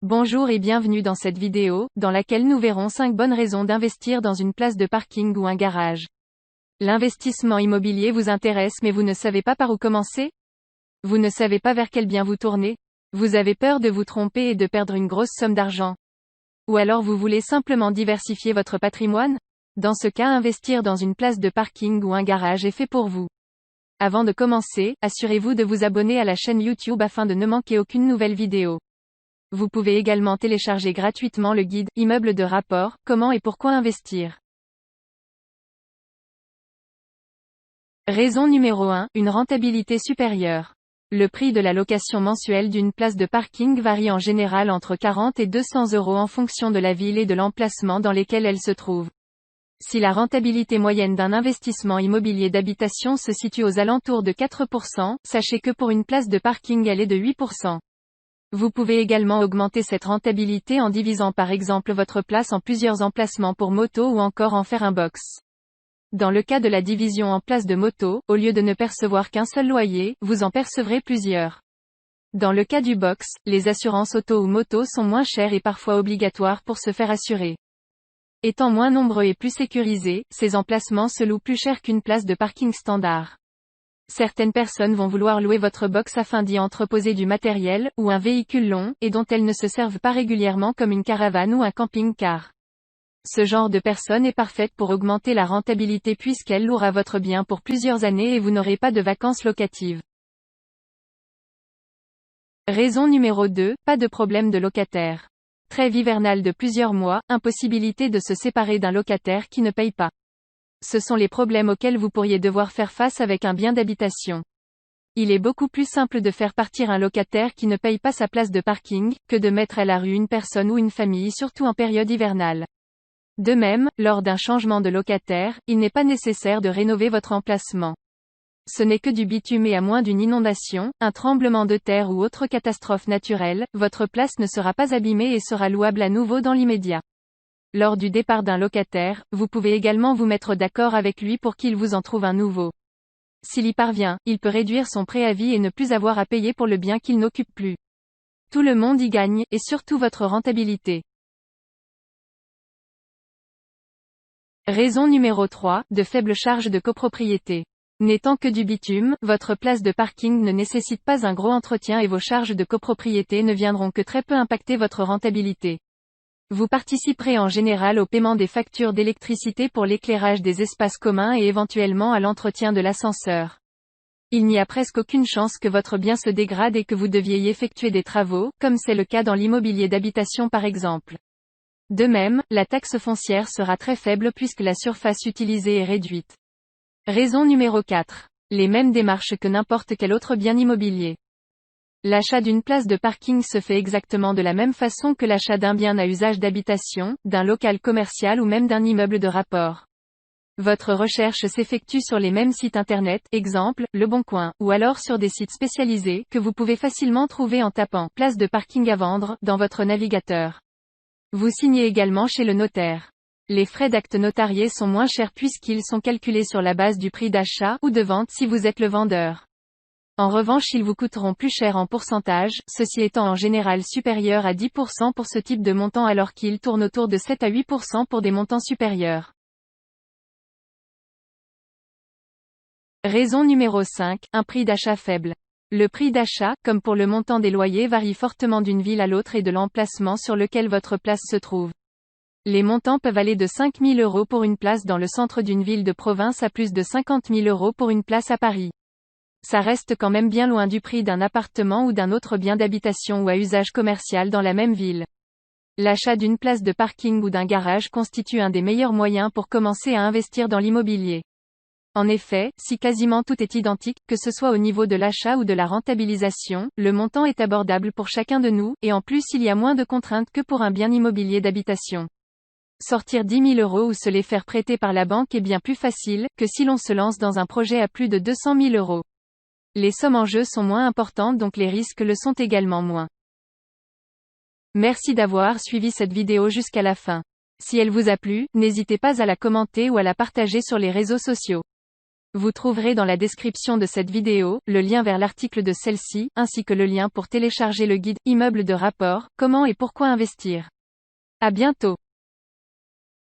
Bonjour et bienvenue dans cette vidéo, dans laquelle nous verrons 5 bonnes raisons d'investir dans une place de parking ou un garage. L'investissement immobilier vous intéresse mais vous ne savez pas par où commencer? Vous ne savez pas vers quel bien vous tourner? Vous avez peur de vous tromper et de perdre une grosse somme d'argent? Ou alors vous voulez simplement diversifier votre patrimoine? Dans ce cas, investir dans une place de parking ou un garage est fait pour vous. Avant de commencer, assurez-vous de vous abonner à la chaîne YouTube afin de ne manquer aucune nouvelle vidéo. Vous pouvez également télécharger gratuitement le guide « Immeuble de rapport, comment et pourquoi investir ». Raison numéro 1, une rentabilité supérieure. Le prix de la location mensuelle d'une place de parking varie en général entre 40 et 200 € en fonction de la ville et de l'emplacement dans lesquels elle se trouve. Si la rentabilité moyenne d'un investissement immobilier d'habitation se situe aux alentours de 4%, sachez que pour une place de parking elle est de 8%. Vous pouvez également augmenter cette rentabilité en divisant par exemple votre place en plusieurs emplacements pour moto ou encore en faire un box. Dans le cas de la division en place de moto, au lieu de ne percevoir qu'un seul loyer, vous en percevrez plusieurs. Dans le cas du box, les assurances auto ou moto sont moins chères et parfois obligatoires pour se faire assurer. Étant moins nombreux et plus sécurisés, ces emplacements se louent plus cher qu'une place de parking standard. Certaines personnes vont vouloir louer votre box afin d'y entreposer du matériel, ou un véhicule long, et dont elles ne se servent pas régulièrement comme une caravane ou un camping-car. Ce genre de personne est parfaite pour augmenter la rentabilité puisqu'elle louera votre bien pour plusieurs années et vous n'aurez pas de vacances locatives. Raison numéro 2, pas de problème de locataire. Trêve hivernale de plusieurs mois, impossibilité de se séparer d'un locataire qui ne paye pas. Ce sont les problèmes auxquels vous pourriez devoir faire face avec un bien d'habitation. Il est beaucoup plus simple de faire partir un locataire qui ne paye pas sa place de parking, que de mettre à la rue une personne ou une famille surtout en période hivernale. De même, lors d'un changement de locataire, il n'est pas nécessaire de rénover votre emplacement. Ce n'est que du bitume et à moins d'une inondation, un tremblement de terre ou autre catastrophe naturelle, votre place ne sera pas abîmée et sera louable à nouveau dans l'immédiat. Lors du départ d'un locataire, vous pouvez également vous mettre d'accord avec lui pour qu'il vous en trouve un nouveau. S'il y parvient, il peut réduire son préavis et ne plus avoir à payer pour le bien qu'il n'occupe plus. Tout le monde y gagne, et surtout votre rentabilité. Raison numéro 3, de faibles charges de copropriété. N'étant que du bitume, votre place de parking ne nécessite pas un gros entretien et vos charges de copropriété ne viendront que très peu impacter votre rentabilité. Vous participerez en général au paiement des factures d'électricité pour l'éclairage des espaces communs et éventuellement à l'entretien de l'ascenseur. Il n'y a presque aucune chance que votre bien se dégrade et que vous deviez y effectuer des travaux, comme c'est le cas dans l'immobilier d'habitation par exemple. De même, la taxe foncière sera très faible puisque la surface utilisée est réduite. Raison numéro 4. Les mêmes démarches que n'importe quel autre bien immobilier. L'achat d'une place de parking se fait exactement de la même façon que l'achat d'un bien à usage d'habitation, d'un local commercial ou même d'un immeuble de rapport. Votre recherche s'effectue sur les mêmes sites internet, exemple, Le Bon Coin, ou alors sur des sites spécialisés, que vous pouvez facilement trouver en tapant « place de parking à vendre » dans votre navigateur. Vous signez également chez le notaire. Les frais d'acte notariés sont moins chers puisqu'ils sont calculés sur la base du prix d'achat ou de vente si vous êtes le vendeur. En revanche, ils vous coûteront plus cher en pourcentage, ceci étant en général supérieur à 10% pour ce type de montant alors qu'il tourne autour de 7 à 8% pour des montants supérieurs. Raison numéro 5, un prix d'achat faible. Le prix d'achat, comme pour le montant des loyers, varie fortement d'une ville à l'autre et de l'emplacement sur lequel votre place se trouve. Les montants peuvent aller de 5 000 € pour une place dans le centre d'une ville de province à plus de 50 000 € pour une place à Paris. Ça reste quand même bien loin du prix d'un appartement ou d'un autre bien d'habitation ou à usage commercial dans la même ville. L'achat d'une place de parking ou d'un garage constitue un des meilleurs moyens pour commencer à investir dans l'immobilier. En effet, si quasiment tout est identique, que ce soit au niveau de l'achat ou de la rentabilisation, le montant est abordable pour chacun de nous, et en plus il y a moins de contraintes que pour un bien immobilier d'habitation. Sortir 10 000 € ou se les faire prêter par la banque est bien plus facile, que si l'on se lance dans un projet à plus de 200 000 €. Les sommes en jeu sont moins importantes donc les risques le sont également moins. Merci d'avoir suivi cette vidéo jusqu'à la fin. Si elle vous a plu, n'hésitez pas à la commenter ou à la partager sur les réseaux sociaux. Vous trouverez dans la description de cette vidéo, le lien vers l'article de celle-ci, ainsi que le lien pour télécharger le guide « Immeuble de rapport, comment et pourquoi investir ». À bientôt.